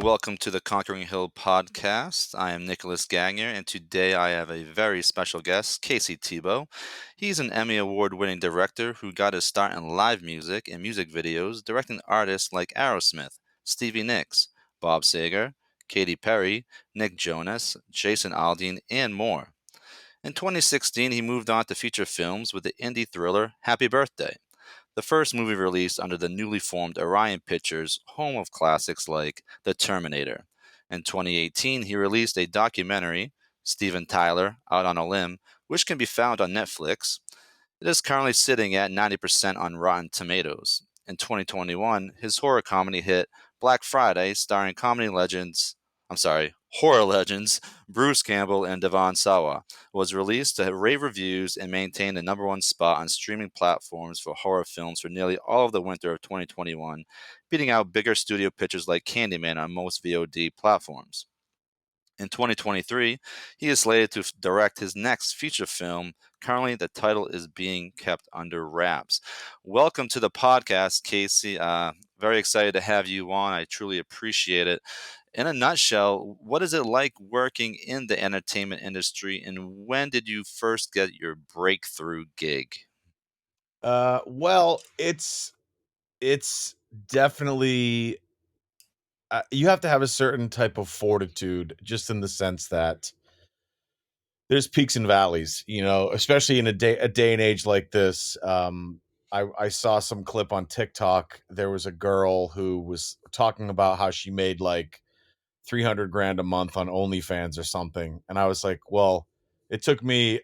welcome to the Conquering Hill podcast. I am Nicholas Gagnier, and today I have a very special guest, Casey Tebo. He's an Emmy Award winning director who got his start in live music and music videos, directing artists like Aerosmith, Stevie Nicks, Bob Seger, Katy Perry, Nick Jonas, Jason Aldean, and more. In 2016, he moved on to feature films with the indie thriller Happy Birthday, the first movie released under the newly formed Orion Pictures, home of classics like The Terminator. In 2018, he released a documentary, Steven Tyler, Out on a Limb, which can be found on Netflix. It is currently sitting at 90% on Rotten Tomatoes. In 2021, his horror comedy hit Black Friday, starring horror legends Bruce Campbell and Devon Sawa, was released to rave reviews and maintained the number one spot on streaming platforms for horror films for nearly all of the winter of 2021, beating out bigger studio pictures like Candyman on most VOD platforms. In 2023, he is slated to direct his next feature film. Currently, the title is being kept under wraps. Welcome to the podcast, Casey. Very excited to have you on. I truly appreciate it. In a nutshell, what is it like working in the entertainment industry, and when did you first get your breakthrough gig? Well, it's definitely you have to have a certain type of fortitude, just in the sense that there's peaks and valleys, especially in a day and age like this. I saw some clip on TikTok. There was a girl who was talking about how she made like 300 grand a month on OnlyFans or something. And I was like, well, it took me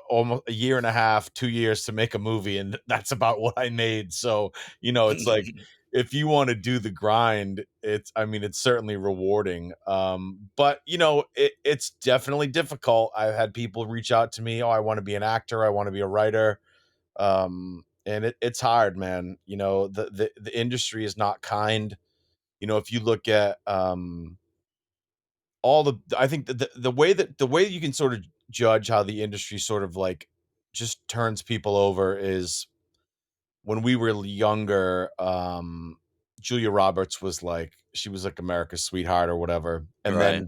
almost a year and a half, 2 years to make a movie. And that's about what I made. So, it's like, if you want to do the grind, it's certainly rewarding. But it's definitely difficult. I've had people reach out to me. Oh, I want to be an actor. I want to be a writer. And it's hard, man. The industry is not kind. If you look at all the I think the way you can sort of judge how the industry sort of like just turns people over is when we were younger. Julia Roberts was like, she was like America's sweetheart or whatever, and Right. then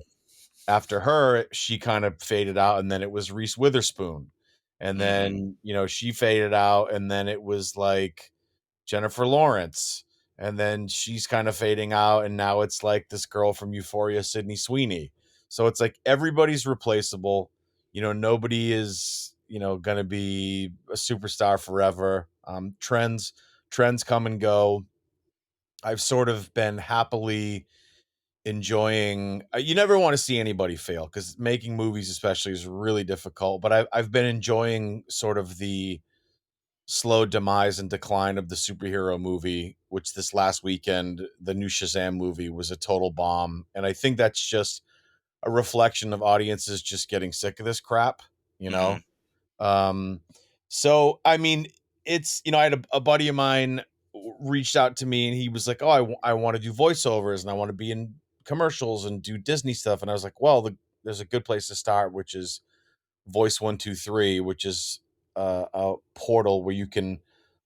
after her she kind of faded out, and then it was Reese Witherspoon, and Hmm. then she faded out, and then it was like Jennifer Lawrence, and then she's kind of fading out, and now it's like this girl from Euphoria, Sydney Sweeney. So it's like everybody's replaceable. Nobody is going to be a superstar forever. Trends come and go. I've sort of been happily enjoying. You never want to see anybody fail, because making movies, especially, is really difficult. But I've been enjoying sort of the slow demise and decline of the superhero movie, which this last weekend, the new Shazam movie, was a total bomb. And I think that's just a reflection of audiences just getting sick of this crap, you Hmm. know? Um, so, I mean, I had a buddy of mine reached out to me, and he was like, oh, I want to do voiceovers, and I want to be in commercials and do Disney stuff. And I was like, well, there's a good place to start, which is Voice 123, which is a portal where you can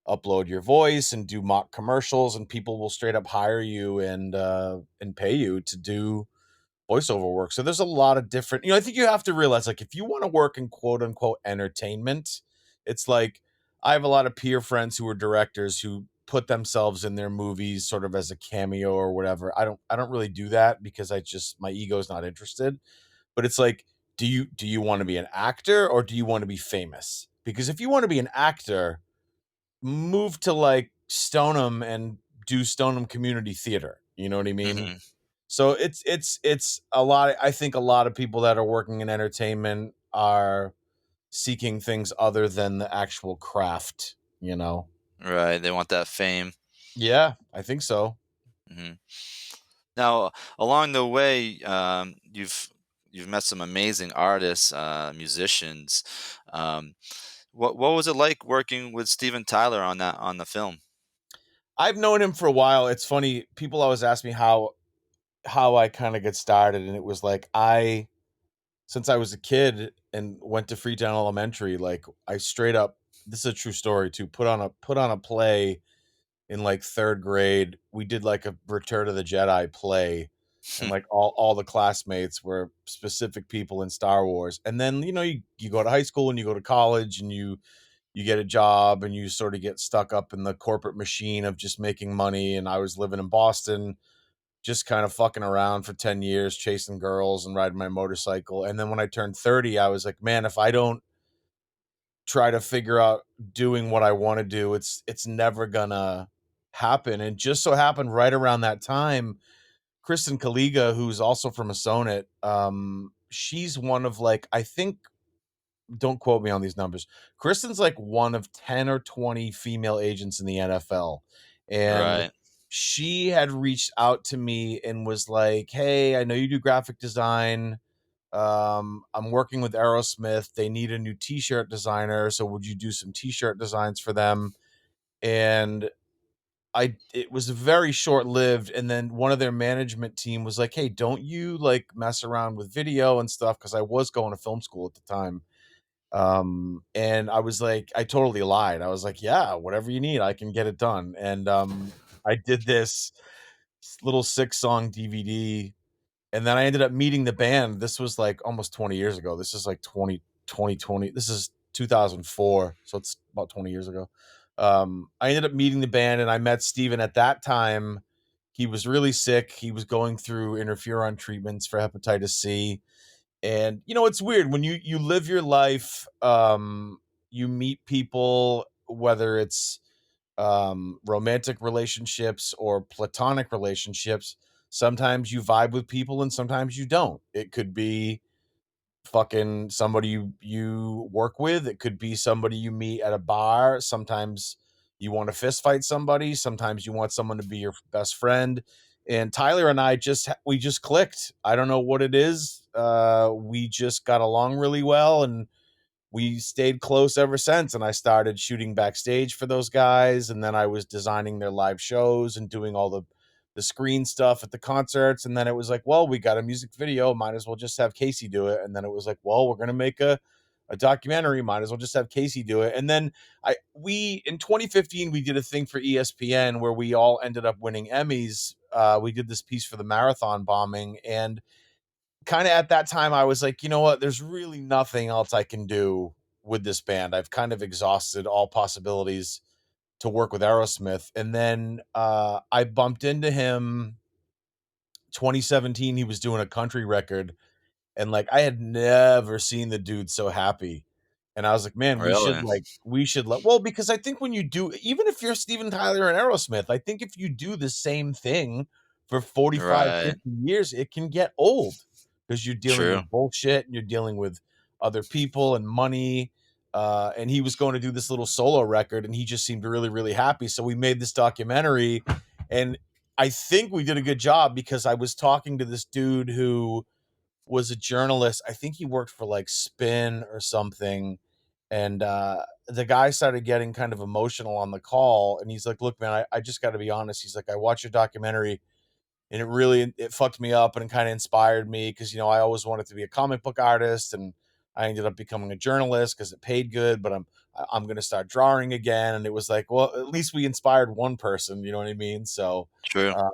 upload your voice and do mock commercials, and people will straight up hire you and pay you to do voiceover work. So there's a lot of different. I think you have to realize, like, if you want to work in quote unquote entertainment, it's like, I have a lot of peer friends who are directors who put themselves in their movies sort of as a cameo or whatever. I don't really do that, because my ego's not interested. But it's like, do you want to be an actor, or do you want to be famous? Because if you want to be an actor, move to like Stoneham and do Stoneham community theater. You know what I mean? Hmm. So it's a lot. I think a lot of people that are working in entertainment are seeking things other than the actual craft, Right. They want that fame. Yeah, I think so. Hmm. Now, along the way, you've met some amazing artists, musicians. Um, what was it like working with Steven Tyler on the film? I've known him for a while. It's funny, people always ask me how I kind of get started, and it was like, since I was a kid and went to Freetown Elementary, like, I straight up, this is a true story too, put on a play in like third grade. We did like a Return of the Jedi play, and like all the classmates were specific people in Star Wars. And then you go to high school and you go to college and you get a job and you sort of get stuck up in the corporate machine of just making money. And I was living in Boston, just kind of fucking around for 10 years, chasing girls and riding my motorcycle. And then when I turned 30, I was like, man, if I don't try to figure out doing what I want to do, it's never gonna happen. And just so happened right around that time, Kristen Kaliga, who's also from a Sonnet, she's one of like, I think, don't quote me on these numbers. Kristen's like one of 10 or 20 female agents in the NFL. And Right. she had reached out to me and was like, hey, I know you do graphic design. I'm working with Aerosmith. They need a new t-shirt designer. So would you do some t-shirt designs for them? And it was very short lived. And then one of their management team was like, hey, don't you like mess around with video and stuff? Cause I was going to film school at the time. And I was like, I totally lied. I was like, yeah, whatever you need, I can get it done. And I did this little 6-song DVD, and then I ended up meeting the band. This was like almost 20 years ago. This is like 2020. This is 2004, so it's about 20 years ago. I ended up meeting the band, and I met Steven at that time. He was really sick. He was going through interferon treatments for hepatitis C. And it's weird when you live your life. You meet people, whether it's romantic relationships or platonic relationships. Sometimes you vibe with people and sometimes you don't. It could be fucking somebody you work with. It could be somebody you meet at a bar. Sometimes you want to fist fight somebody. Sometimes you want someone to be your best friend. And Tyler and I we just clicked. I don't know what it is. We just got along really well, and we stayed close ever since. And I started shooting backstage for those guys, and then I was designing their live shows and doing all the screen stuff at the concerts. And then it was like, well, we got a music video, might as well just have Casey do it. And then it was like, well, we're gonna make a documentary, might as well just have Casey do it. And then we in 2015 we did a thing for ESPN where we all ended up winning Emmys. We did this piece for the marathon bombing, and kind of at that time I was like, you know what, there's really nothing else I can do with this band. I've kind of exhausted all possibilities to work with Aerosmith. And then I bumped into him 2017. He was doing a country record, and like I had never seen the dude so happy. And I was like, man, Really? we should let, well, because I think when you do, even if you're Steven Tyler and Aerosmith, I think if you do the same thing for 45, Right. 50 years, it can get old because you're dealing True. with bullshit and you're dealing with other people and money. And he was going to do this little solo record, and he just seemed really, really happy. So we made this documentary, and I think we did a good job because I was talking to this dude who was a journalist. I think he worked for like Spin or something. And the guy started getting kind of emotional on the call. And he's like, look, man, I just got to be honest. He's like, I watched your documentary, and it fucked me up, and it kind of inspired me because I always wanted to be a comic book artist, and I ended up becoming a journalist because it paid good. But I'm going to start drawing again. And it was like, well, at least we inspired one person. You know what I mean? So True. um,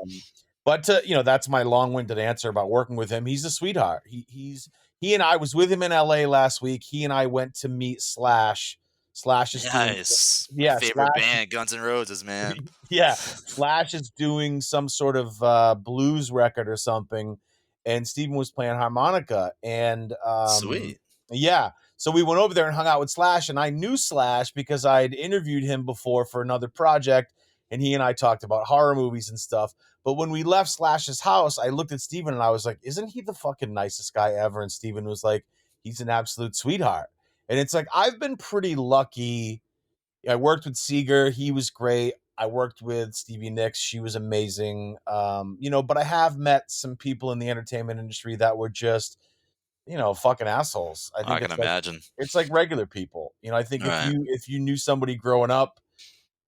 but that's my long-winded answer about working with him. He's a sweetheart. He and I was with him in LA last week. He and I went to meet Slash. Slash is doing, Nice. My yeah, favorite Slash, band, Guns N' Roses, man. yeah, Slash is doing some sort of blues record or something, and Steven was playing harmonica, and Sweet. yeah, so we went over there and hung out with Slash, and I knew Slash because I'd interviewed him before for another project, and he and I talked about horror movies and stuff. But when we left Slash's house, I looked at Steven and I was like, isn't he the fucking nicest guy ever? And Steven was like, he's an absolute sweetheart. And it's like, I've been pretty lucky. I worked with Seger. He was great. I worked with Stevie Nicks. She was amazing. But I have met some people in the entertainment industry that were just, fucking assholes. I I think can imagine. it's like regular people. I think if Right. you knew somebody growing up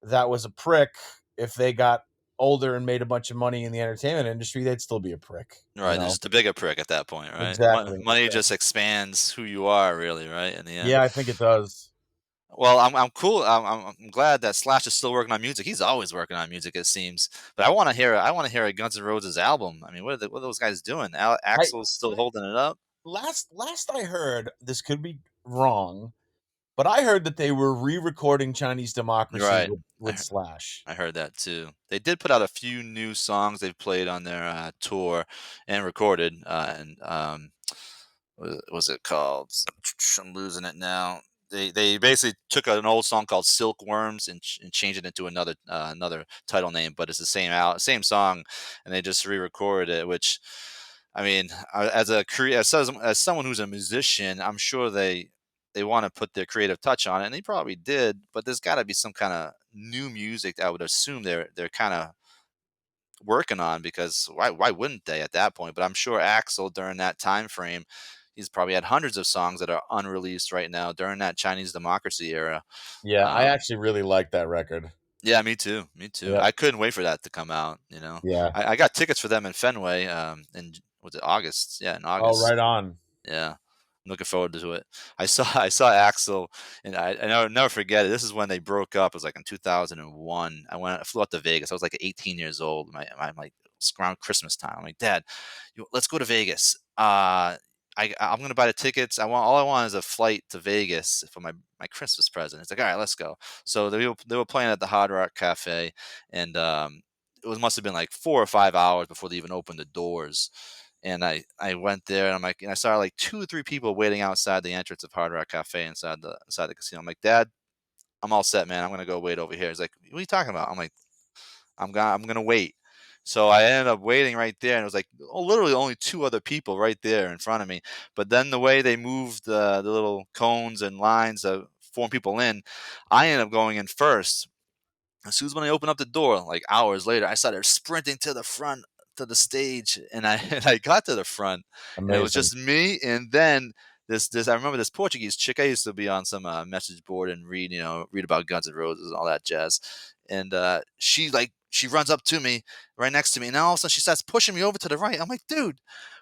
that was a prick, if they got older and made a bunch of money in the entertainment industry, they'd still be a prick. Right. They're just a bigger prick at that point, right? Exactly. Money just expands who you are, really, right? In the Yeah, end. I think it does. Well, I'm cool. I'm glad that Slash is still working on music. He's always working on music, it seems. But I want to hear a Guns N' Roses album. I mean, what are those guys doing? I Axel's still holding it up. last I heard, this could be wrong, but I heard that they were re-recording Chinese Democracy Right. with I heard, Slash. I heard that too. They did put out a few new songs they've played on their tour and recorded. And what was it called? I'm losing it now. They basically took an old song called Silkworms and changed it into another title name, but it's the same song, and they just re-recorded it. Which, I mean, as someone who's a musician, I'm sure they want to put their creative touch on it, and they probably did. But there's got to be some kind of new music that I would assume they're kind of working on, because why wouldn't they at that point? But I'm sure Axel during that time frame, he's probably had hundreds of songs that are unreleased right now during that Chinese democracy era. Yeah, I Um, actually really like that record. yeah, me too. Me too. Yep. I couldn't wait for that to come out. Yeah. I got tickets for them in Fenway. In was it August? Yeah, in Oh, August. right on. Yeah, I'm looking forward to it. I saw Axel, and I'll never forget it. This is when they broke up. It was like in 2001. I flew out to Vegas. I was like 18 years old. I'm like, it's around Christmas time. I'm like, Dad, let's go to Vegas. I'm gonna buy the tickets. I want is a flight to Vegas for my Christmas present. It's like, all right, let's go. So they were playing at the Hard Rock Cafe, and it was must have been like 4 or 5 hours before they even opened the doors. And I went there, and I saw like 2 or 3 people waiting outside the entrance of Hard Rock Cafe inside the casino. I'm like, Dad, I'm all set, man. I'm gonna go wait over here. He's like, what are you talking about? I'm like, I'm gonna wait. So I ended up waiting right there, and it was like, literally only 2 other people right there in front of me. But then the way they moved the little cones and lines of form people in, I ended up going in first. As soon as when I opened up the door, like hours later, I started sprinting to the front to the stage, and I and I got to the front, and it was Amazing. just me. And then this I remember this Portuguese chick. I used to be on some message board and read about Guns N' Roses and all that jazz. And she runs up to me right next to me, and then all of a sudden she starts pushing me over to the right. I'm like, dude,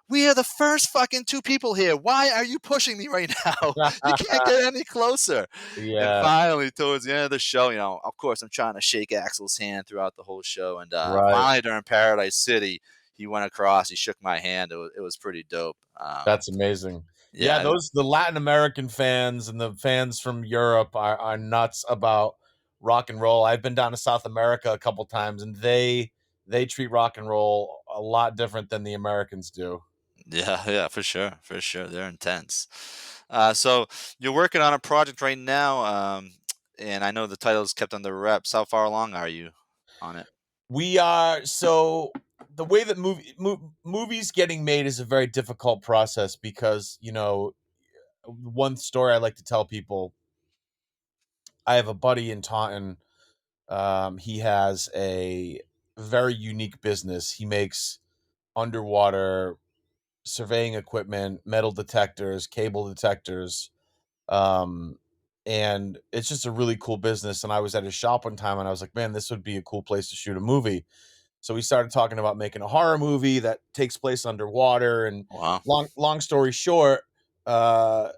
we are the first fucking 2 people here. Why are you pushing me right now? You can't get any closer. And Yeah, finally, towards the end of the show, of course, I'm trying to shake Axel's hand throughout the whole show. And right. finally, during Paradise City, he went across, he shook my hand. It was pretty dope. That's amazing. Yeah, Yeah, those the Latin American fans and the fans from Europe are nuts about rock and roll. I've been down to South America a couple times, and they treat rock and roll a lot different than the Americans do. yeah, yeah, for sure, for sure. They're intense. So you're working on a project right now, and I know the title is kept under wraps. How far along are you on it? We are so the way that movies getting made is a very difficult process because, one story I like to tell people, I have a buddy in Taunton. He has a very unique business. He makes underwater surveying equipment, metal detectors, cable detectors, um, and it's just a really cool business. And I was at his shop one time, and I was like, "Man, this would be a cool place to shoot a movie." So we started talking about making a horror movie that takes place underwater. And Wow. long story short, uh,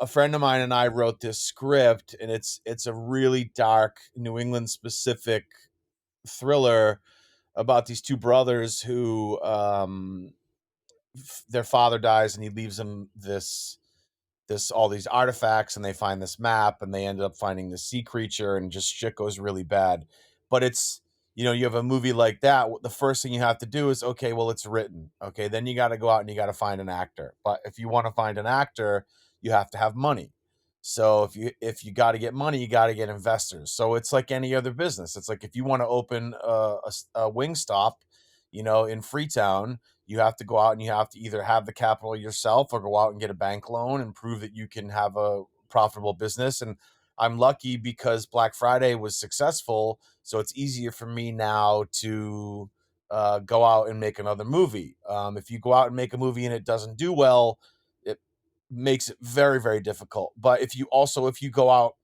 a friend of mine and I wrote this script, and it's a really dark New England specific thriller about these two brothers who their father dies, and he leaves them this all these artifacts, and they find this map, and they ended up finding this sea creature, and just shit goes really bad. But it's, you have a movie like that, the first thing you have to do is, okay, well, it's written. Okay, then you got to go out and you got to find an actor. But if you want to find an actor, you have to have money. So if you got to get money, you got to get investors. So it's like any other business. It's like if you want to open a wing stop, in Freetown, you have to go out and you have to either have the capital yourself or go out and get a bank loan and prove that you can have a profitable business. And I'm lucky because Black Friday was successful, so it's easier for me now to go out and make another movie. If you go out and make a movie and it doesn't do well, it makes it very, very difficult. But if you go out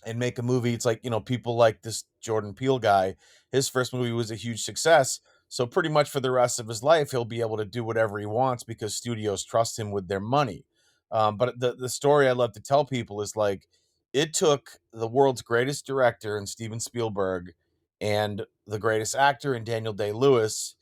and make a movie, it's like, people like this Jordan Peele guy, his first movie was a huge success. So pretty much for the rest of his life, he'll be able to do whatever he wants because studios trust him with their money. But the story I love to tell people is like, It took the world's greatest director in Steven Spielberg and the greatest actor in Daniel Day-Lewis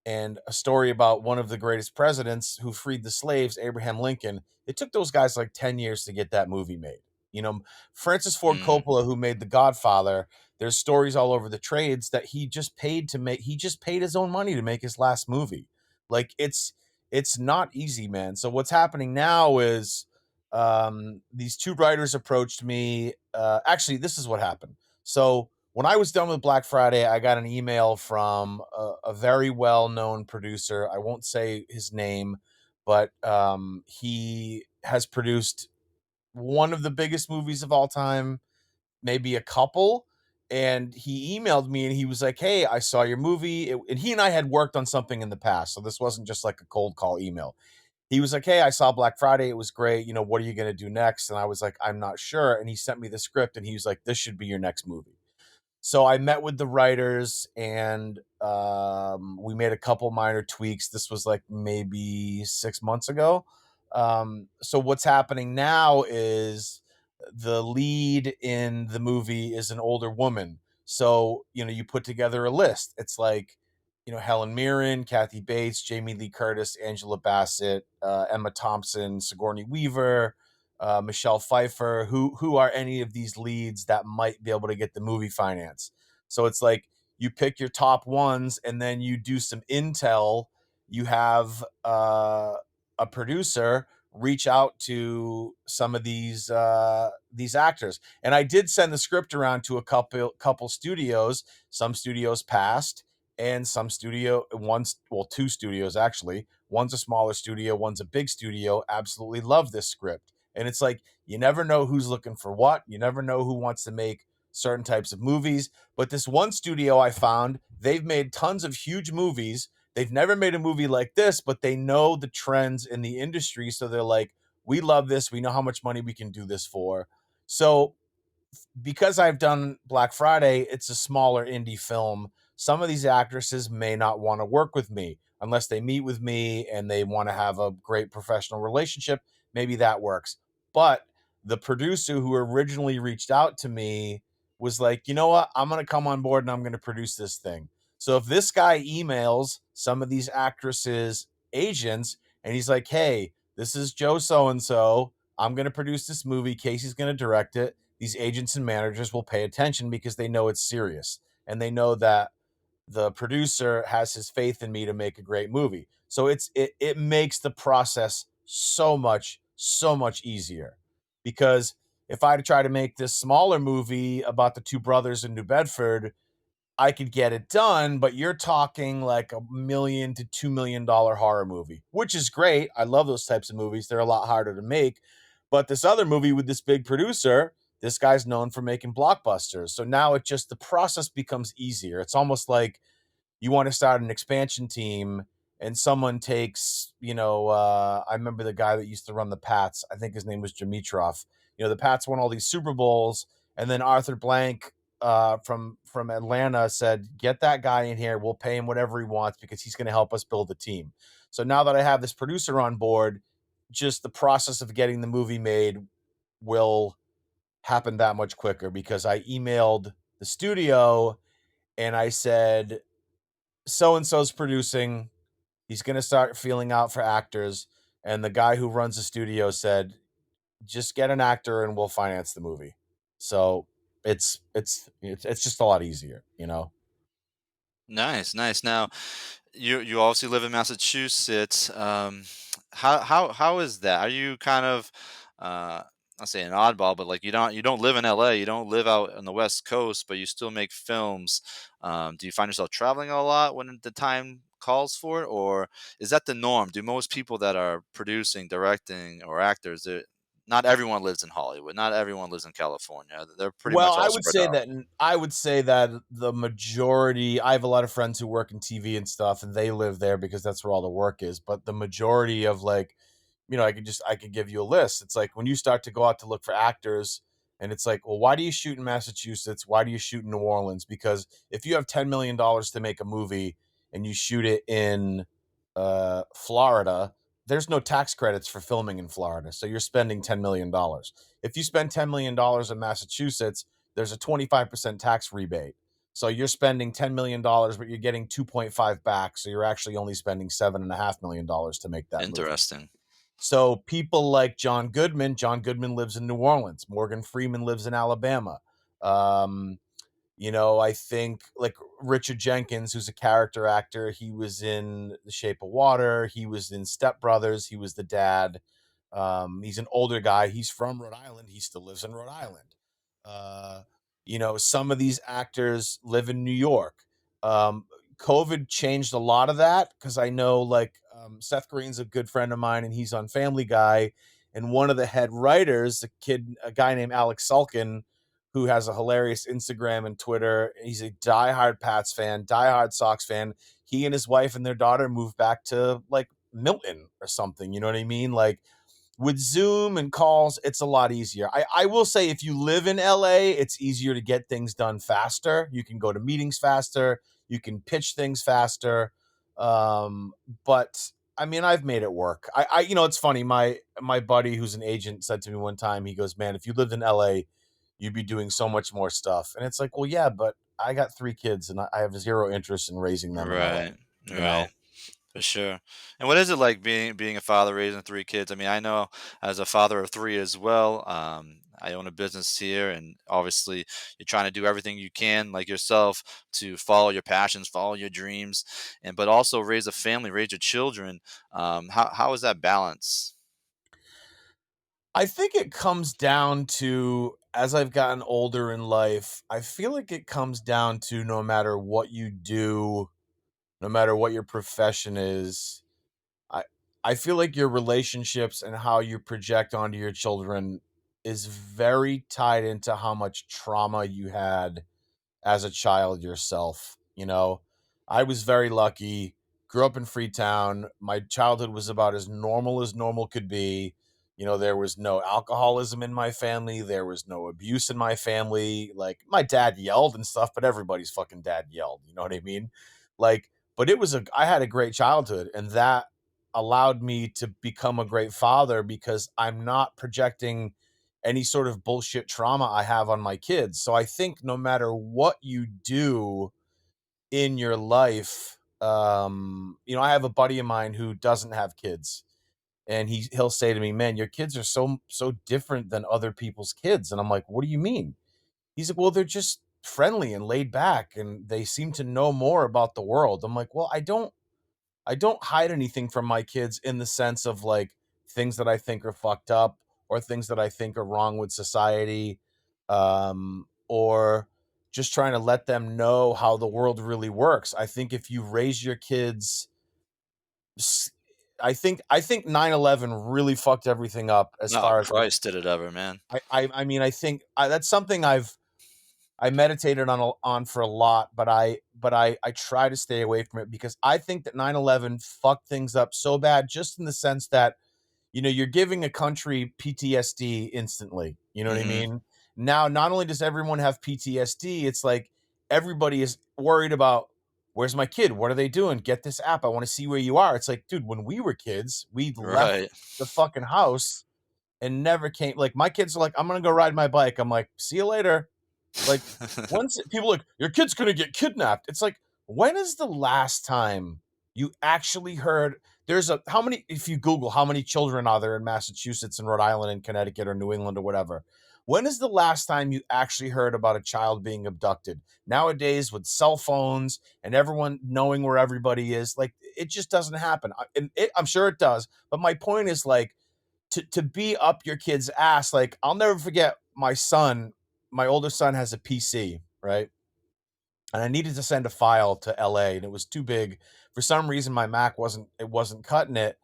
and a story about one of the greatest presidents who freed the slaves, Abraham Lincoln. It took those guys like 10 years to get that movie made. You know, Francis Ford Mm. Coppola, who made The Godfather, there's stories all over the trades that he just paid his own money to make his last movie. Like it's not easy, man. So what's happening now is these two writers approached me. Actually, this is what happened. So when I was done with Black Friday, I got an email from a very well known producer. I won't say his name, but he has produced one of the biggest movies of all time, maybe a couple. And he emailed me and he was like, "Hey, I saw your movie." And he and I had worked on something in the past. So this wasn't just like a cold call email. He was like, "Hey, I saw Black Friday. It was great. You know, what are you going to do next?" And I was like, "I'm not sure." And he sent me the script and he was like, "This should be your next movie." So I met with the writers and we made a couple minor tweaks. This was like maybe 6 months ago. So what's happening now is the lead in the movie is an older woman. So, you know, you put together a list. It's like, you know, Helen Mirren, Kathy Bates, Jamie Lee Curtis, Angela Bassett, Emma Thompson, Sigourney Weaver, Michelle Pfeiffer, who are any of these leads that might be able to get the movie finance. So it's like you pick your top ones and then you do some intel. You have a producer reach out to some of these actors, and I did send the script around to a couple studios. Some studios passed, and some studio one's well, two studios actually. One's a smaller studio, one's a big studio. Absolutely love this script. And it's like you never know who's looking for what. You never know who wants to make certain types of movies. But this one studio I found, they've made tons of huge movies. They've never made a movie like this, but they know the trends in the industry. So they're like, we love this. We know how much money we can do this for. So because I've done Black Friday, it's a smaller indie film. Some of these actresses may not want to work with me unless they meet with me and they want to have a great professional relationship. Maybe that works. But the producer who originally reached out to me was like, you know what? I'm going to come on board and I'm going to produce this thing. So if this guy emails some of these actresses' agents and he's like, hey, this is Joe so and so. I'm going to produce this movie. Casey's going to direct it. These agents and managers will pay attention because they know it's serious and they know that the producer has his faith in me to make a great movie. So it makes the process so much easier because if I had to try to make this smaller movie about the two brothers in New Bedford, I could get it done, but you're talking like $1 million to $2 million horror movie, which is great. I love those types of movies. They're a lot harder to make. But this other movie with this big producer, this guy's known for making blockbusters. So now it just the process becomes easier. It's almost like you want to start an expansion team and someone takes, I remember the guy that used to run the Pats. I think his name was Dimitrov. You know, the Pats won all these Super Bowls, and then Arthur Blank from Atlanta said, "Get that guy in here. We'll pay him whatever he wants because he's going to help us build a team." So now that I have this producer on board, just the process of getting the movie made will happen that much quicker because I emailed the studio and I said, so and so's producing. He's going to start feeling out for actors. And the guy who runs the studio said, just get an actor and we'll finance the movie. So it's just a lot easier, you know? Nice, nice. Now, you obviously live in Massachusetts. How is that? Are you kind of not saying an oddball, but like you don't live in LA, you don't live out on the West Coast, but you still make films. Do you find yourself traveling a lot when the time calls for it, or is that the norm? Do most people that are producing, directing, or actors, not everyone lives in Hollywood, not everyone lives in California. They're pretty Well, much all spread out. I would say that the majority. I have a lot of friends who work in TV and stuff, and they live there because that's where all the work is. But the majority of like, I could give you a list. It's like when you start to go out to look for actors, and it's like, well, why do you shoot in Massachusetts? Why do you shoot in New Orleans? Because if you have $10 million to make a movie and you shoot it in Florida, there's no tax credits for filming in Florida. So you're spending $10 million. If you spend $10 million in Massachusetts, there's a 25% tax rebate. So you're spending $10 million, but you're getting 2.5 back. So you're actually only spending $7.5 million to make that movie. Interesting. So people like John Goodman lives in New Orleans. Morgan Freeman lives in Alabama. Um, I think like Richard Jenkins, who's a character actor, he was in The Shape of Water. He was in Step Brothers. He was the dad. He's an older guy. He's from Rhode Island. He still lives in Rhode Island. Uh, some of these actors live in New York. Um, COVID changed a lot of that because I know like Seth Green's a good friend of mine and he's on Family Guy. And one of the head writers, a guy named Alex Sulkin, who has a hilarious Instagram and Twitter. He's a diehard Pats fan, diehard Sox fan. He and his wife and their daughter moved back to like Milton or something. You know what I mean? Like with Zoom and calls, it's a lot easier. I will say if you live in LA, it's easier to get things done faster. You can go to meetings faster. You can pitch things faster. Um, but I mean, I've made it work. It's funny. My buddy who's an agent said to me one time, he goes, "Man, if you lived in LA, you'd be doing so much more stuff." And it's like, well, yeah, but I got 3 kids and I have zero interest in raising them in LA, Right. you Right. know? For sure. And what is it like being a father raising 3 kids? I mean, I know as a father of 3 as well. I own a business here, and obviously, you're trying to do everything you can, like yourself, to follow your passions, follow your dreams, and but also raise a family, raise your children. How is that balance? I think it comes down to as I've gotten older in life, I feel like it comes down to no matter what you do, no matter what your profession is, I I feel like your relationships and how you project onto your children is very tied into how much trauma you had as a child yourself. I was very lucky, grew up in Freetown. My childhood was about as normal could be. There was no alcoholism in my family, there was no abuse in my family. Like, my dad yelled and stuff, but everybody's fucking dad yelled. You know what I mean? Like, but I had a great childhood, and that allowed me to become a great father because I'm not projecting any sort of bullshit trauma I have on my kids. So I think no matter what you do in your life, I have a buddy of mine who doesn't have kids, and he'll say to me, "Man, your kids are so different than other people's kids." And I'm like, "What do you mean?" He's like, "Well, they're just friendly and laid back, and they seem to know more about the world." I'm like, "Well, I don't hide anything from my kids in the sense of like things that I think are fucked up or things that I think are wrong with society, or just trying to let them know how the world really works." I think if you raise your kids, s- I think 9/11 really fucked everything up as Oh, far as like Christ, did it ever, man. I mean I think that's something I meditated on for a lot, but I try to stay away from it because I think that 9/11 fucked things up so bad just in the sense that you're giving a country PTSD instantly. You know what I Mhm. mean? Now, not only does everyone have PTSD, it's like everybody is worried about where's my kid? What are they doing? Get this app. I want to see where you are. It's like, dude, when we were kids, we left Right. the fucking house and never came. Like, my kids are like, I'm gonna go ride my bike. I'm like, see you later. Like, once people are like, your kid's gonna get kidnapped. It's like, when is the last time you actually heard how many, if you Google how many children are there in Massachusetts and Rhode Island and Connecticut or New England or whatever, when is the last time you actually heard about a child being abducted? Nowadays, with cell phones and everyone knowing where everybody is, like, it just doesn't happen. I'm sure it does, but my point is like, to be up your kid's ass. Like, I'll never forget my older son has a PC, right? And I needed to send a file to LA and it was too big. For some reason my Mac wasn't cutting it.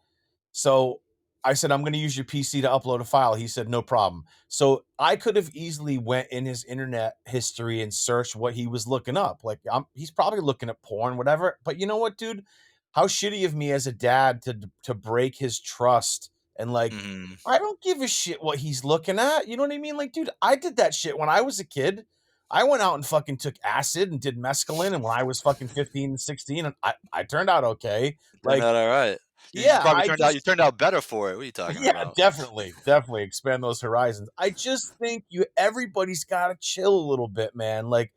So I said, I'm going to use your PC to upload a file. He said, no problem. So I could have easily went in his internet history and searched what he was looking up. Like, he's probably looking at porn, whatever. But you know what, dude? How shitty of me as a dad to break his trust and like, Mhm. I don't give a shit what he's looking at. You know what I mean? Like, dude, I did that shit when I was a kid. I went out and fucking took acid and did mescaline, and when I was fucking 15 and 16, and I turned out okay. Turned Like, out alright. You Yeah, probably I turned out you just turned out better for it. What are you talking yeah, about? definitely, definitely expand those horizons. I just think you everybody's gotta chill a little bit, man. Like,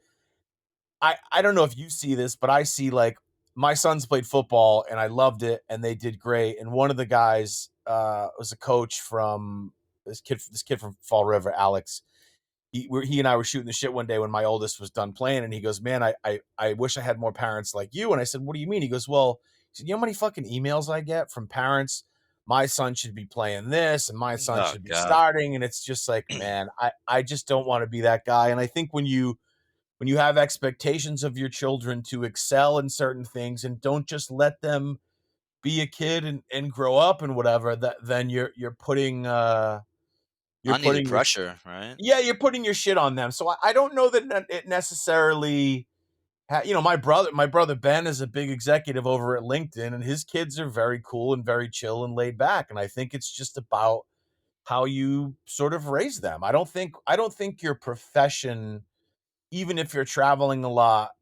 I don't know if you see this, but I see, like, my sons played football and I loved it and they did great. And one of the guys was a coach from this kid from Fall River, Alex. He and I were shooting the shit one day when my oldest was done playing, and he goes, "Man, I wish I had more parents like you." And I said, "What do you mean?" He goes, "Well," he said, "You know how many fucking emails I get from parents? My son should be playing this, and my son Oh should be god. starting." And it's just like, man, I just don't want to be that guy. And I think when you have expectations of your children to excel in certain things and don't just let them be a kid and grow up and whatever, that then you're Unneeded putting your pressure, right? yeah, you're putting your shit on them. So I don't know that it necessarily my brother Ben is a big executive over at LinkedIn, and his kids are very cool and very chill and laid back. And I think it's just about how you sort of raise them. I don't think your profession, even if you're traveling a lot,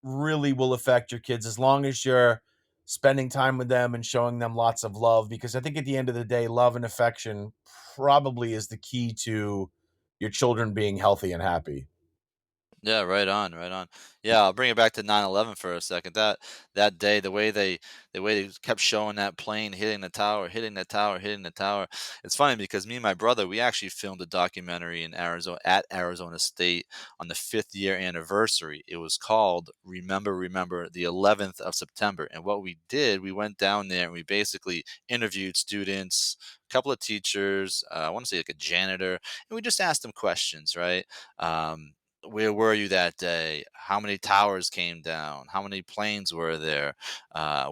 really will affect your kids as long as you're spending time with them and showing them lots of love. Because I think at the end of the day, love and affection probably is the key to your children being healthy and happy. Yeah, right on, right on. Yeah, I'll bring it back to 9/11 for a second. That day, the way they kept showing that plane hitting the tower, hitting the tower, hitting the tower. It's funny because me and my brother, we actually filmed a documentary in Arizona at Arizona State on the 5th year anniversary. It was called Remember, Remember the 11th of September. And what we did, we went down there and we basically interviewed students, a couple of teachers, I want to say like a janitor, and we just asked them questions, right? Um, where were you that day? How many towers came down? How many planes were there?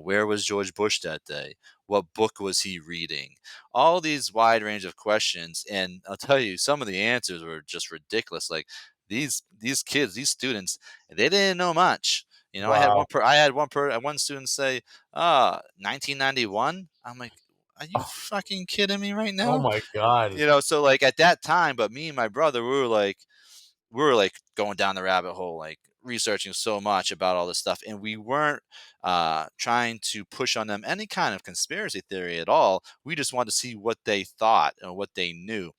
Where was George Bush that day? What book was he reading? All these wide range of questions, and I'll tell you, some of the answers were just ridiculous. Like these kids, these students, they didn't know much. Wow. I had one student say, 1991." I'm like, "Are you Oh, fucking kidding me right oh now?" my God. So like at that time, but me and my brother, we were like going down the rabbit hole, like researching so much about all this stuff, and we weren't trying to push on them any kind of conspiracy theory at all. We just wanted to see what they thought and what they knew.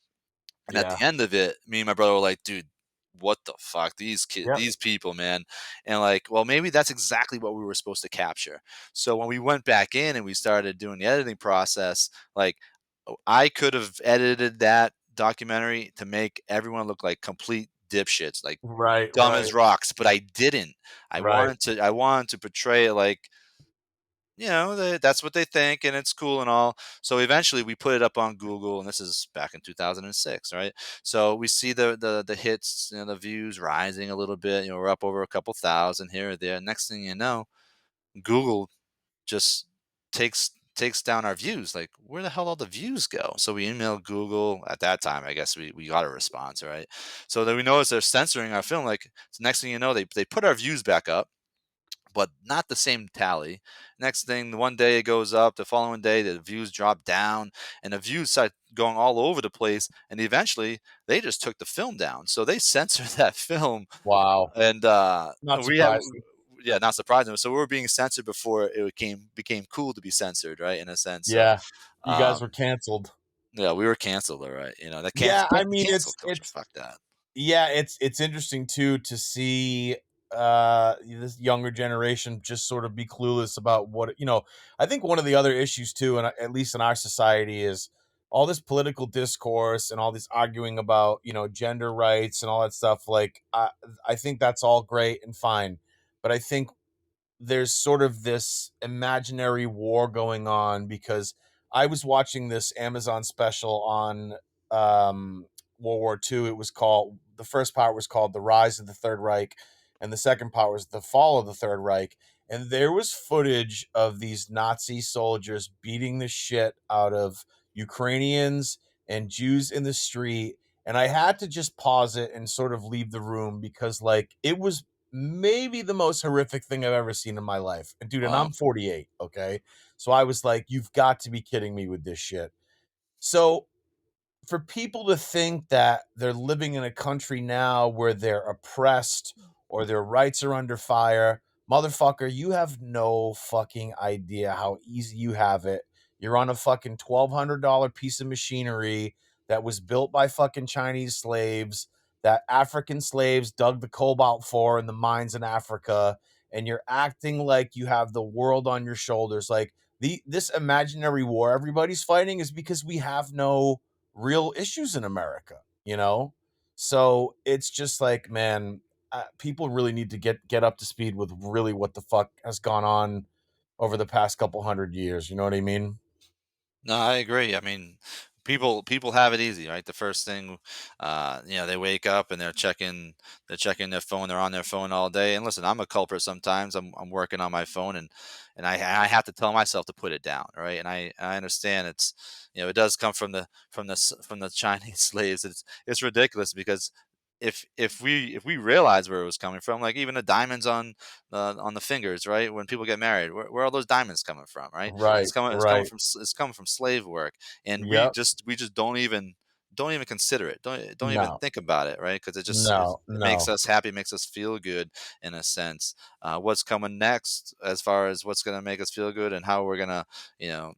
And at the Yeah. end of it, me and my brother were like, "Dude, what the fuck? Yep. These people, man." And like, well, maybe that's exactly what we were supposed to capture. So when we went back in and we started doing the editing process, like, I could have edited that documentary to make everyone look like complete dipshits, like Right, dumb right, as rocks, but I didn't. right. I wanted to portray it like, that's what they think and it's cool and all. So eventually we put it up on Google, and this is back in 2006, right? So we see the hits, the views rising a little bit, we're up over a couple thousand here or there. Next thing you know, Google just takes down our views. Like, where the hell all the views go? So we emailed Google. At that time, I guess we got a response, right? So then we noticed they're censoring our film. Like, so next thing you know, they put our views back up, but not the same tally. Next thing, the one day it goes up, the following day the views drop down, and the views start going all over the place. And eventually, they just took the film down. So they censored that film, Wow. and Not we have, surprising. yeah, not surprising. So we were being censored before it became cool to be censored, right? In a sense. So Yeah. You guys were um, canceled. yeah, we were canceled, all right. That Yeah, I mean, cancel culture. Fuck that. it's interesting too to see this younger generation just sort of be clueless about I think one of the other issues too, and at least in our society, is all this political discourse and all this arguing about gender rights and all that stuff. Like, I think that's all great and fine, but I think there's sort of this imaginary war going on because I was watching this Amazon special on World War II. It was called the first part was called The Rise of the Third Reich, and the second part was The Fall of the Third Reich. And there was footage of these Nazi soldiers beating the shit out of Ukrainians and Jews in the street. And I had to just pause it and sort of leave the room because, like, it was maybe the most horrific thing I've ever seen in my life. And dude, and Wow. I'm 48, okay? So I was like, you've got to be kidding me with this shit. So for people to think that they're living in a country now where they're oppressed or their rights are under fire motherfucker, you have no fucking idea how easy you have it. You're on a fucking $1,200 piece of machinery that was built by fucking Chinese slaves that African slaves dug the cobalt for in the mines in Africa, and you're acting like you have the world on your shoulders. Like this imaginary war everybody's fighting is because we have no real issues in America, you know? So it's just like, man, people really need to get up to speed with really what the fuck has gone on over the past couple hundred years. You know what I mean? No, I agree. I mean, people have it easy, right? The first thing, they wake up and they're checking their phone. They're on their phone all day. And listen, I'm a culprit sometimes. I'm working on my phone, and I have to tell myself to put it down, right? And I understand it does come from the Chinese slaves. It's ridiculous because if we realize where it was coming from, like even the diamonds on the fingers, right? When people get married, where are those diamonds coming from, right? It's Right, coming it's coming right. from it's coming from slave work, and we Yep. just we just don't even consider it. Don't even No, think about it, right? Because no, it makes no. us happy, makes us feel good in a sense. What's coming next, as far as what's going to make us feel good, and how we're gonna, you know,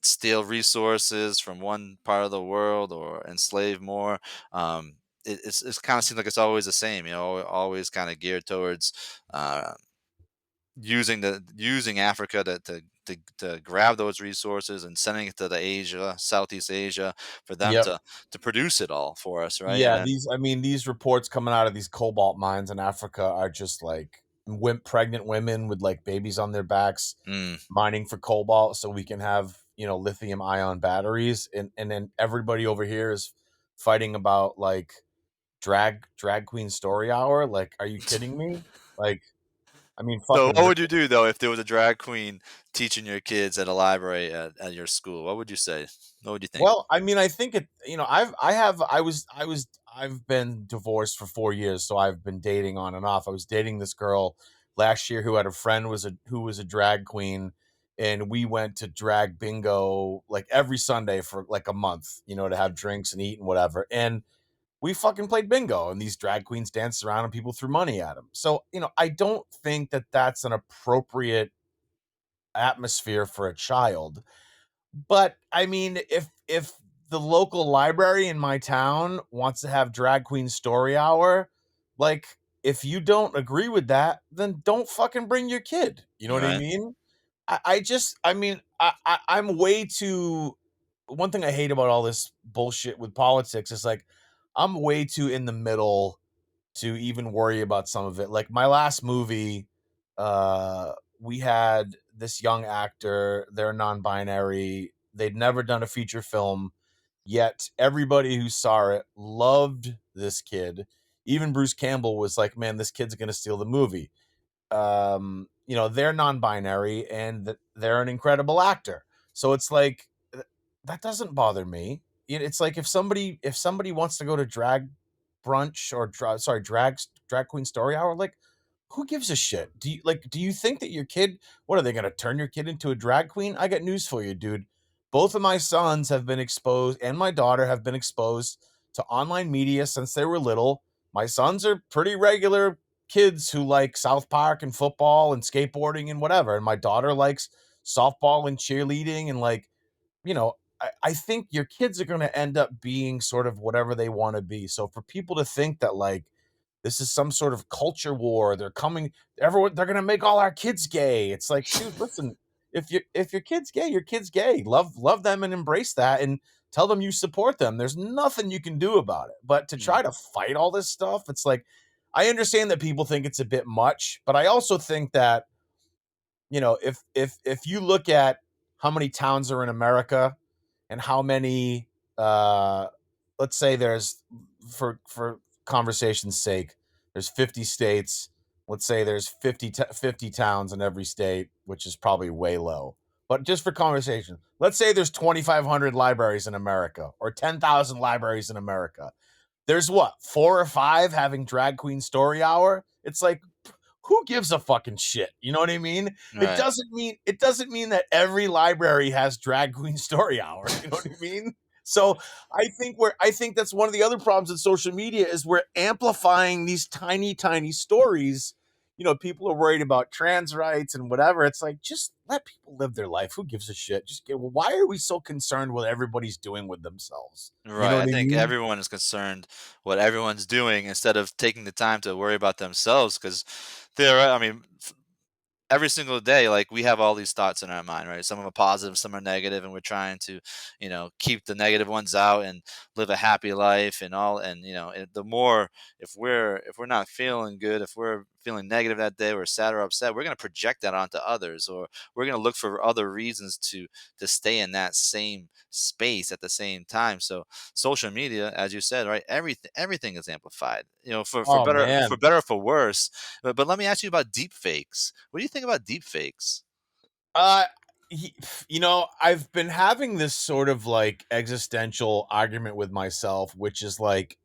steal resources from one part of the world or enslave more. It's kind of seems like it's always the same, always kind of geared towards uh, using Africa to grab those resources and sending it to the Asia, Southeast Asia, for them Yep. to produce it all for us, right? And Yeah, then these reports coming out of these cobalt mines in Africa are just like pregnant women with like babies on their backs mm, mining for cobalt so we can have, lithium ion batteries, and then everybody over here is fighting about like drag queen story hour. Like, are you kidding me? Like, I mean, so fucking what would you do though if there was a drag queen teaching your kids at a library at your school? What would you say? What would you think? well, I mean, I think I've been divorced for 4 years, so I've been dating on and off. I was dating this girl last year who had a friend who was a drag queen, and we went to drag bingo like every Sunday for like a month, to have drinks and eat and whatever. And we fucking played bingo, and these drag queens danced around and people threw money at them. So, I don't think that that's an appropriate atmosphere for a child. But I mean, if the local library in my town wants to have drag queen story hour, like, if you don't agree with that, then don't fucking bring your kid. You know what I Right. mean? I mean, I'm way too. One thing I hate about all this bullshit with politics is like, I'm way too in the middle to even worry about some of it. Like my last movie, we had this young actor, they're non-binary, they'd never done a feature film, yet everybody who saw it loved this kid. Even Bruce Campbell was like, "Man, this kid's going to steal the movie." They're non-binary and they're an incredible actor. So it's like, that doesn't bother me. It's like if somebody wants to go to drag brunch or drag queen story hour, like, who gives a shit? Do you think that your kid, what are they going to turn your kid into a drag queen? I got news for you, dude. Both of my sons have been exposed, and my daughter have been exposed to online media since they were little. My sons are pretty regular kids who like South Park and football and skateboarding and whatever. And my daughter likes softball and cheerleading. And like, I think your kids are going to end up being sort of whatever they want to be. So for people to think that like this is some sort of culture war, they're going to make all our kids gay. It's like, dude, listen, if your kid's gay, your kid's gay. Love them and embrace that and tell them you support them. There's nothing you can do about it. But to Mm, try to fight all this stuff, it's like, I understand that people think it's a bit much, but I also think that, if you look at how many towns are in America and how many, let's say there's, for conversation's sake, there's 50 states. Let's say there's 50 towns in every state, which is probably way low. But just for conversation, let's say there's 2,500 libraries in America or 10,000 libraries in America. There's what, four or five having drag queen story hour? It's like, who gives a fucking shit? You know what I mean? It right. doesn't mean it doesn't mean that every library has drag queen story hour. You know what I mean? So I think that's one of the other problems in social media is we're amplifying these tiny, tiny stories. people are worried about trans rights and whatever. It's like, just let people live their life. Who gives a shit? Just get, why are we so concerned with everybody's doing with themselves? You know Right. what I I think mean? everyone is concerned what everyone's doing instead of taking the time to worry about themselves. Because there, I mean, every single day, like, we have all these thoughts in our mind, right? Some are positive, some are negative, and we're trying to, keep the negative ones out and live a happy life and all. And the more, if we're not feeling good, if we're feeling negative that day, or sad or upset, we're going to project that onto others, or we're going to look for other reasons to stay in that same space at the same time. So social media, as you said, right, everything is amplified, for Oh better, man. or for worse. But let me ask you about deep fakes. What do you think about deep fakes? Uh, he, I've been having this sort of like existential argument with myself, which is like,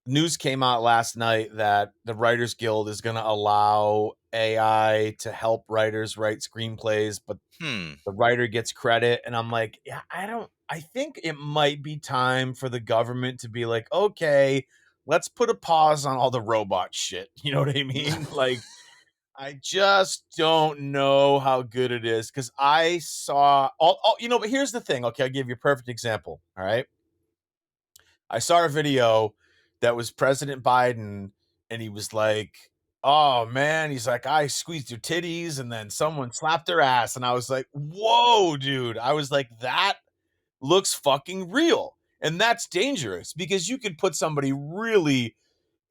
news came out last night that the Writers Guild is going to allow AI to help writers write screenplays, but Hmm. the writer gets credit. And I'm like, yeah, I think it might be time for the government to be like, okay, let's put a pause on all the robot shit. You know what I mean? Like, I just don't know how good it is because I saw but here's the thing. Okay, I'll give you a perfect example. All right. I saw a video that was President Biden, and he was like, oh man, he's like, I squeezed your titties, and then someone slapped their ass. And I was like, whoa, dude. I was like, that looks fucking real. And that's dangerous because you could put somebody really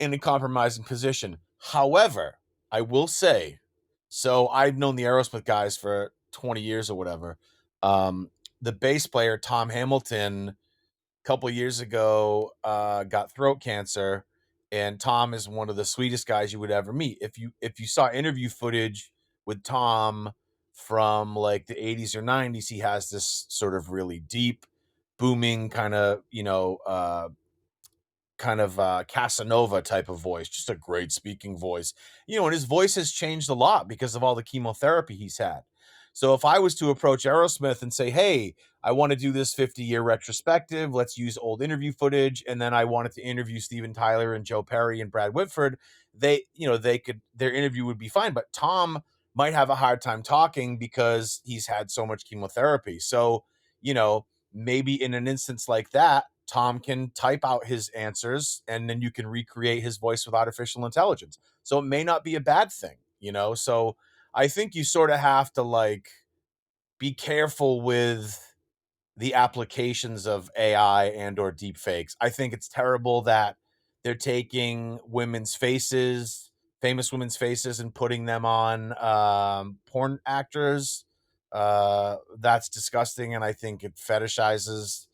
in a compromising position. However, I will say, so I've known the Aerosmith guys for 20 years or whatever. Um, the bass player, Tom Hamilton, a couple years ago, got throat cancer, and Tom is one of the sweetest guys you would ever meet. If you saw interview footage with Tom from like the 80s or 90s, he has this sort of really deep, booming kind of Casanova type of voice, just a great speaking voice. And his voice has changed a lot because of all the chemotherapy he's had. So if I was to approach Aerosmith and say, "Hey, I want to do this 50-year retrospective. Let's use old interview footage," and then I wanted to interview Steven Tyler and Joe Perry and Brad Whitford, their interview would be fine. But Tom might have a hard time talking because he's had so much chemotherapy. So, you know, maybe in an instance like that, Tom can type out his answers and then you can recreate his voice with artificial intelligence. So it may not be a bad thing. So I think you sort of have to like be careful with the applications of AI and or deep fakes. I think it's terrible that they're taking famous women's faces, and putting them on porn actors. That's disgusting, and I think it fetishizes.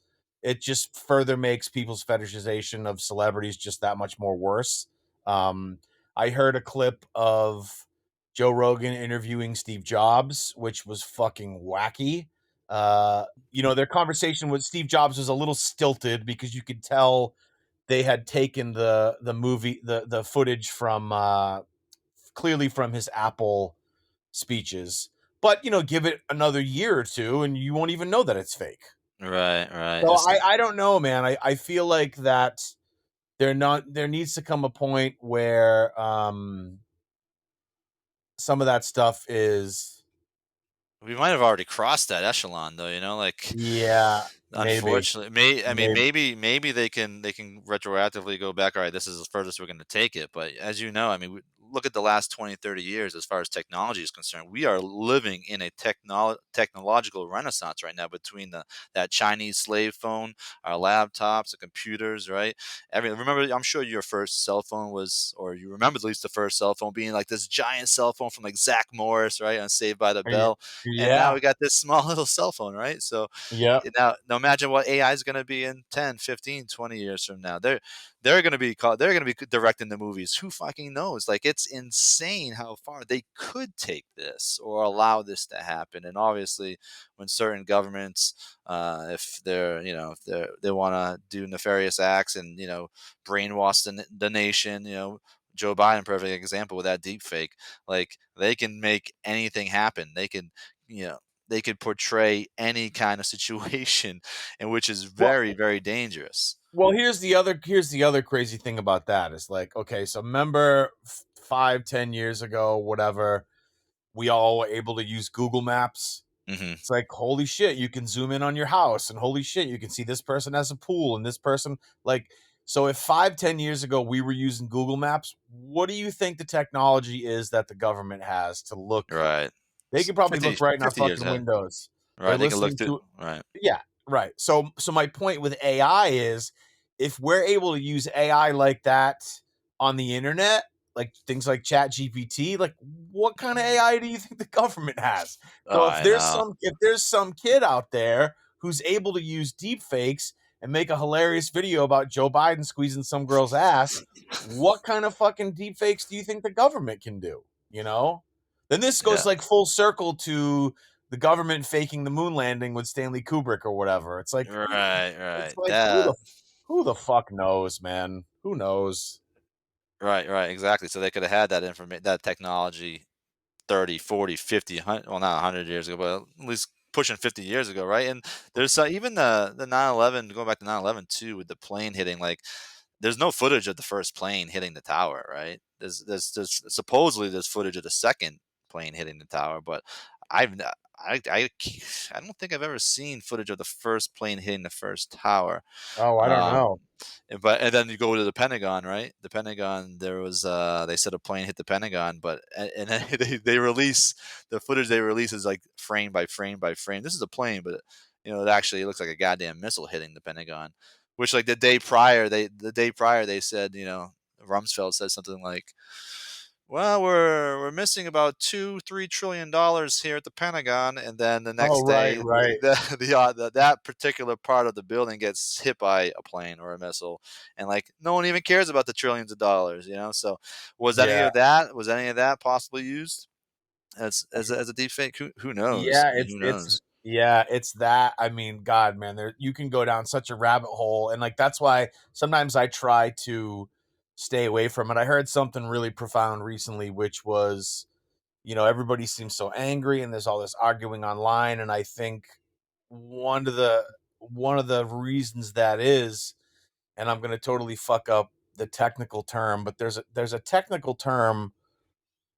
It just further makes people's fetishization of celebrities just that much more worse. Um, I heard a clip of Joe Rogan interviewing Steve Jobs, which was fucking wacky. Their conversation with Steve Jobs was a little stilted because you could tell they had taken the movie the footage from clearly from his Apple speeches. But give it another year or two and you won't even know that it's fake. Right, right. So I don't know, man. I feel like that there needs to come a point where some of that stuff is, We might have already crossed that echelon, though. Like, yeah, maybe. unfortunately, I mean, Maybe. maybe they can retroactively go back. All right, this is the furthest we're going to take it. But as you know, I mean, look at the last 20, 30 years as far as technology is concerned. We are living in a technological renaissance right now, between that Chinese slave phone, our laptops, the computers, right? Remember, I'm sure your first cell phone was, or you remember at least the first cell phone being like this giant cell phone from like Zach Morris, right? On Saved by the Yeah. Bell. And now Yeah. we got this small little cell phone, right? So Yeah. now imagine what AI is going to be in 10, 15, 20 years from now. They're going to be directing the movies. Who fucking knows? Like, it's insane how far they could take this or allow this to happen. And obviously, when certain governments, if they want to do nefarious acts and brainwash the nation, Joe Biden, perfect example with that deep fake. Like, they can make anything happen. They can, you know they could portray any kind of situation, and which is Well, very, very dangerous. well, here's the other crazy thing about that is like, okay, so remember 5, 10 years ago, whatever, we all were able to use Google Maps. Hmm. It's like, holy shit, you can zoom in on your house, and holy shit, you can see this person has a pool and this person, like, so if 5, 10 years ago we were using Google Maps, what do you think the technology is that the government has to look? Right. They could probably 50, look right in our 50 years fucking ahead. windows. They're Right. They can look listening through. to, Right. yeah, right. So my point with AI is if we're able to use AI like that on the internet, like things like Chat GPT, like what kind of AI do you think the government has? Oh, So I know. if there's some kid out there who's able to use deep fakes and make a hilarious video about Joe Biden squeezing some girl's ass, what kind of fucking deep fakes do you think the government can do? You know? Then this Yeah. goes like full circle to the government faking the moon landing with Stanley Kubrick or whatever. It's like Right. it's Right. like That. who the fuck knows, man? Who knows? Right. Right. Exactly. So they could have had that information, that technology 30, 40, 50, 100, well, not 100 years ago, but at least pushing 50 years ago, right? And there's even the 9/11, going back to 9/11 too, with the plane hitting. Like, there's no footage of the first plane hitting the tower, right? There's supposedly there's footage of the second plane hitting the tower, but I've n- I don't think I've ever seen footage of the first plane hitting the first tower. Oh, I don't know. And then you go to the Pentagon, right? The Pentagon, there was they said a plane hit the Pentagon, but and then they release the footage. They release is like frame by frame by frame. This is a plane, but it looks like a goddamn missile hitting the Pentagon. Which, like, the day prior they said, Rumsfeld said something like, well, we're missing about $2-3 trillion here at the Pentagon, and then the Oh, next right, day, right. that particular part of the building gets hit by a plane or a missile, and, like, no one even cares about the trillions of dollars, So, Yeah. was any of that possibly used as a deep fake? Who knows? Yeah, I mean, who knows? it's that. I mean, God, man, there you can go down such a rabbit hole, and like that's why sometimes I try to stay away from it. I heard something really profound recently, which was, everybody seems so angry, and there's all this arguing online, and I think one of the one of the reasons that is, and I'm going to totally fuck up the technical term, but there's a technical term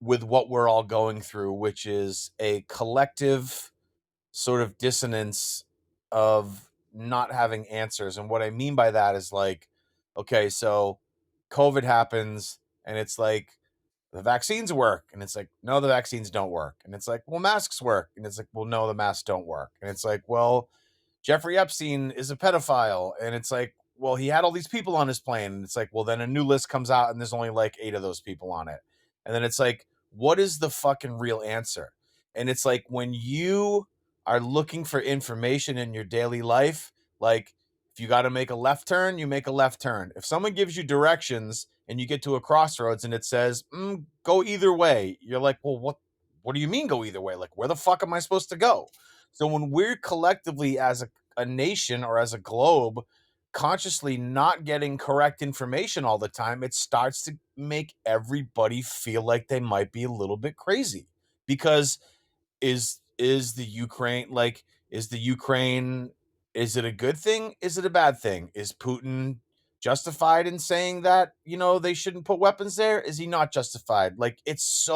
with what we're all going through, which is a collective sort of dissonance of not having answers. And what I mean by that is like, okay, so COVID happens and it's like the vaccines work. And it's like, no, the vaccines don't work. And it's like, well, masks work. And it's like, well, no, the masks don't work. And it's like, well, Jeffrey Epstein is a pedophile. And it's like, well, he had all these people on his plane. And it's like, well, then a new list comes out and there's only like 8 of those people on it. And then it's like, what is the fucking real answer? And it's like when you are looking for information in your daily life, like if you got to make a left turn, you make a left turn. If someone gives you directions and you get to a crossroads and it says, go either way, you're like, well, what do you mean go either way? Like, where the fuck am I supposed to go? So when we're collectively as a nation or as a globe consciously not getting correct information all the time, it starts to make everybody feel like they might be a little bit crazy because is the Ukraine like is the Ukraine is it a good thing? Is it a bad thing? Is Putin justified in saying that, they shouldn't put weapons there? Is he not justified? Like it's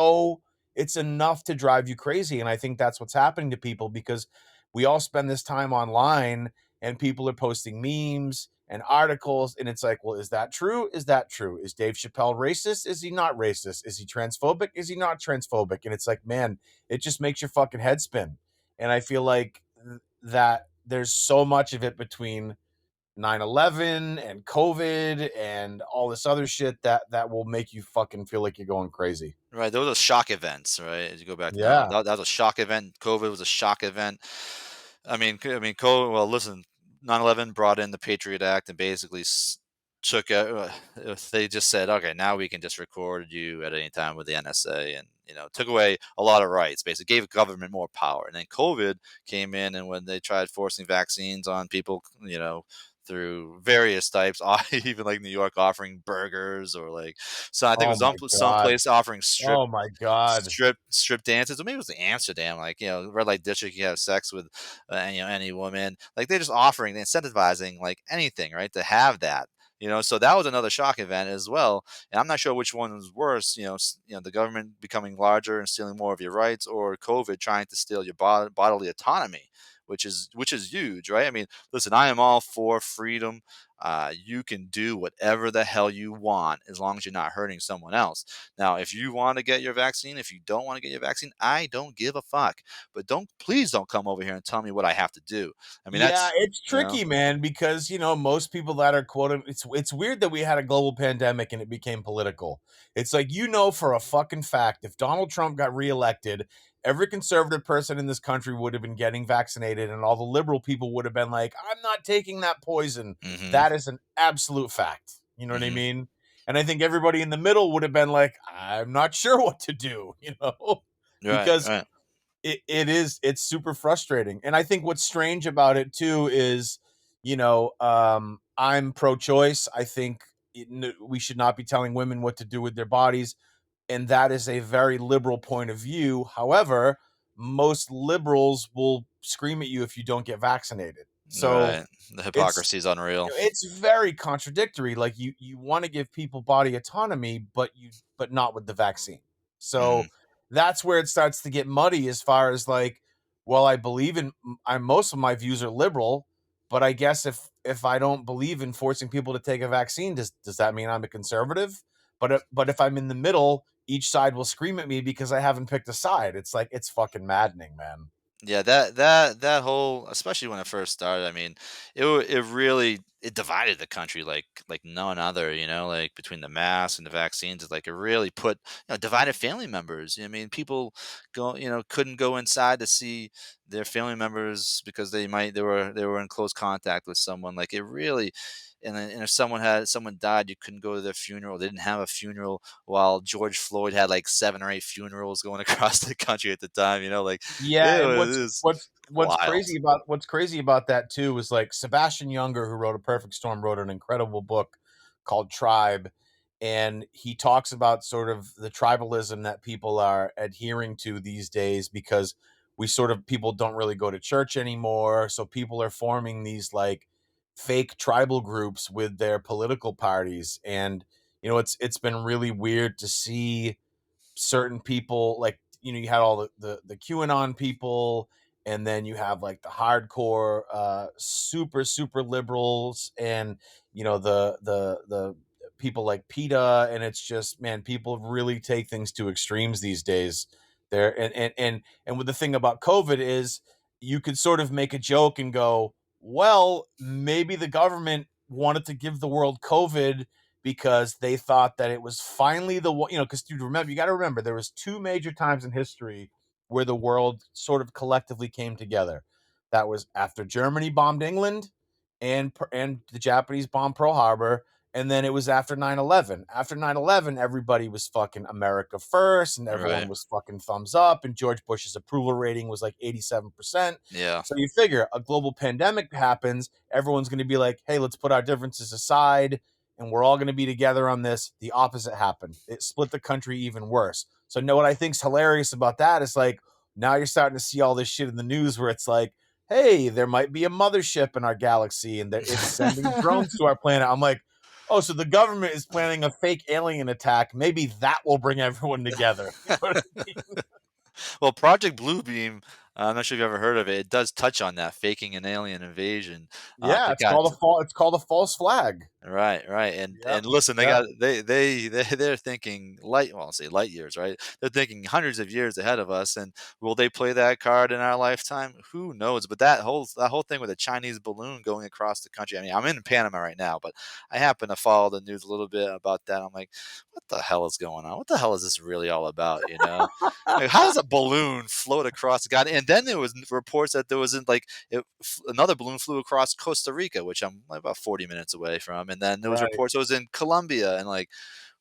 enough to drive you crazy, and I think that's what's happening to people because we all spend this time online and people are posting memes and articles and it's like, well, is that true? Is that true? Is Dave Chappelle racist? Is he not racist? Is he transphobic? Is he not transphobic? And it's like, man, it just makes your fucking head spin. And I feel like that there's so much of it between 9/11 and COVID and all this other shit that will make you fucking feel like you're going crazy. Right, those are shock events, right? As you go back now, Yeah. that was a shock event. COVID was a shock event. COVID. Well, listen, 9/11 brought in the Patriot Act and basically took they just said, okay, now we can just record you at any time with the NSA, and took away a lot of rights. Basically, gave government more power. And then COVID came in, and when they tried forcing vaccines on people, through various types, even like New York offering burgers or like so I think it Oh was my some god. place offering Oh my god. strip dances, or maybe it was Amsterdam, like red light district. You have sex with any woman, like they're just offering, incentivizing like anything, right, to have that. So that was another shock event as well, and I'm not sure which one was worse. The government becoming larger and stealing more of your rights, or COVID trying to steal your bodily autonomy, which is huge, right? I mean, listen, I am all for freedom. You can do whatever the hell you want as long as you're not hurting someone else. Now, if you want to get your vaccine, if you don't want to get your vaccine, I don't give a fuck. But please don't come over here and tell me what I have to do. I mean, Yeah, that's, it's you know, tricky, man, because most people that are quoted it's weird that we had a global pandemic and it became political. It's like for a fucking fact if Donald Trump got reelected, every conservative person in this country would have been getting vaccinated and all the liberal people would have been like, "I'm not taking that poison." hmm That is an absolute fact. You know what I hmm mean? And I think everybody in the middle would have been like, "I'm not sure what to do," right, because right, it's super frustrating. And I think what's strange about it too is I'm pro-choice. I think we should not be telling women what to do with their bodies, and that is a very liberal point of view. However, most liberals will scream at you if you don't get vaccinated, so right. The it's hypocrisy is unreal. it's very contradictory. Like you want to give people body autonomy, but not with the vaccine. hmm So that's where it starts to get muddy as far as like, well, I believe in I most of my views are liberal, but I guess if I don't believe in forcing people to take a vaccine, does that mean I'm a conservative? But if I'm in the middle, each side will scream at me because I haven't picked a side. It's like it's fucking maddening, man. Yeah, that whole, especially when it first started. I mean, it really it divided the country like none other. Like between the masks and the vaccines, it's like it really put divided family members. I mean, people couldn't go inside to see their family members because they were in close contact with someone. Like it really. And if someone died, you couldn't go to their funeral. They didn't have a funeral, while George Floyd had like 7 or 8 funerals going across the country at the time. Like Yeah, it and was, what's it was what's what's wild. crazy about what's crazy about that too is like Sebastian Younger, who wrote A Perfect Storm, wrote an incredible book called Tribe, and he talks about sort of the tribalism that people are adhering to these days because people don't really go to church anymore, so people are forming these like fake tribal groups with their political parties, and it's been really weird to see certain people like you had all the QAnon people, and then you have like the hardcore super liberals, and the people like PETA, and it's just, man, people really take things to extremes these days there. And with the thing about COVID is you could sort of make a joke and go, well, maybe the government wanted to give the world COVID because they thought that it was finally the one, because you got to remember there was two major times in history where the world sort of collectively came together. That was after Germany bombed England, and the Japanese bombed Pearl Harbor, and then it was after 9/11. After 9/11, everybody was fucking America first, and everyone Right. was fucking thumbs up, and George Bush's approval rating was like 87%. Yeah. So you figure a global pandemic happens, everyone's going to be like, hey, let's put our differences aside and we're all going to be together on this. The opposite happened. It split the country even worse. So, what I think's hilarious about that is like now you're starting to see all this shit in the news where it's like, hey, there might be a mothership in our galaxy and that it's sending drones to our planet. I'm like, oh, so the government is planning a fake alien attack. Maybe that will bring everyone together. You know what I mean? Well, Project Bluebeam, I'm not sure if you've ever heard of it. It does touch on that, faking an alien invasion. Yeah, They got it's called a false flag. Right, right, and Yep. and listen, they Yep. got they're thinking well, I'll say light years, right? They're thinking hundreds of years ahead of us, and will they play that card in our lifetime? Who knows? But that whole thing with the Chinese balloon going across the country. I mean, I'm in Panama right now, but I happen to follow the news a little bit about that. I'm like, what the hell is going on? What the hell is this really all about? Like, how does a balloon float across God? And then there was reports that there wasn't like another balloon flew across Costa Rica, which I'm like about 40 minutes away from, and then there was Right. reports it was in Colombia, and like,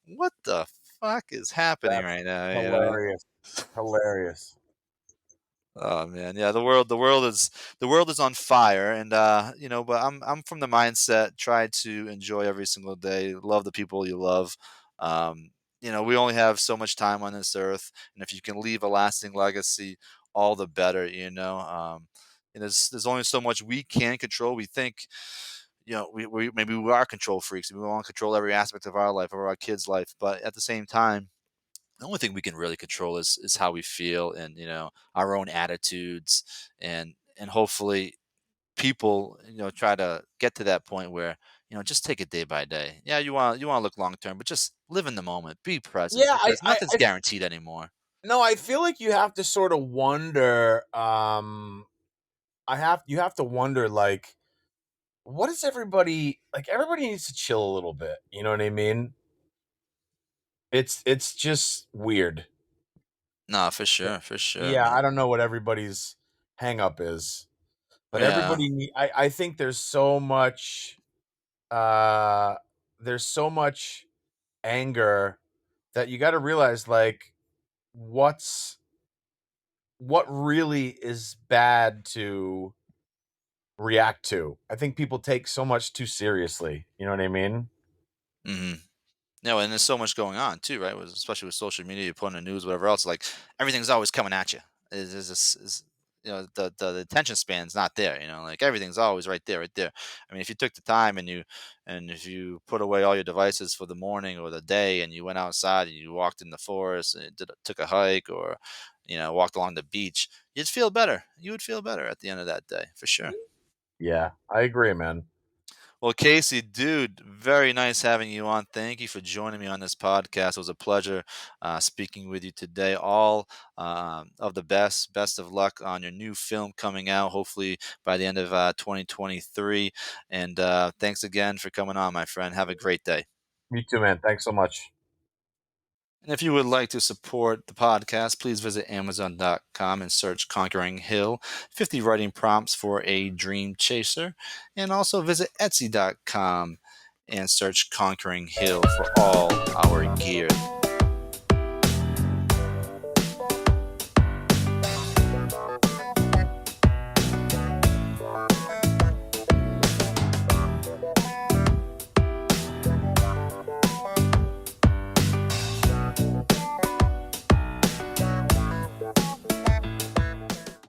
what the fuck is happening That's right now? hilarious. Hilarious. Oh man, yeah, the world is on fire, and but I'm from the mindset try to enjoy every single day, love the people you love. Um, we only have so much time on this earth, and if you can leave a lasting legacy, all the better. And there's only so much we can control. We think, we maybe we are control freaks, and we want to control every aspect of our life, of our kids' life, but at the same time the only thing we can really control is how we feel and our own attitudes and hopefully people try to get to that point where just take it day by day. Yeah, you want to look long term, but just live in the moment, be present Yeah, because nothing's guaranteed anymore. no, I feel like you have to sort of wonder. You have to wonder like, what is everybody like? Everybody needs to chill a little bit. You know what I mean? It's just weird. No, for sure, for sure, Yeah, I man. don't know what everybody's hang up is, but Yeah. I think uh there's so much anger that you got to realize like what's what really is bad to react to. I think people take so much too seriously. You know what I mean? Hmm. No, and there's so much going on too, right? Especially with social media, you put on the news, whatever else. Like everything's always coming at you. Is the attention span's not there. Like everything's always right there, right there. I mean, if you took the time and if you put away all your devices for the morning or the day, and you went outside and you walked in the forest and took a hike or walked along the beach, you'd feel better. You would feel better at the end of that day, for sure. Yeah, I agree, man. Well, Casey, dude, very nice having you on. Thank you for joining me on this podcast. It was a pleasure speaking with you today. All of the best. Best of luck on your new film coming out, hopefully by the end of 2023. And thanks again for coming on, my friend. Have a great day. Me too, man. Thanks so much. And if you would like to support the podcast, please visit Amazon.com and search Conquering Hill 50 writing prompts for a dream chaser. And also visit Etsy.com and search Conquering Hill for all our gear.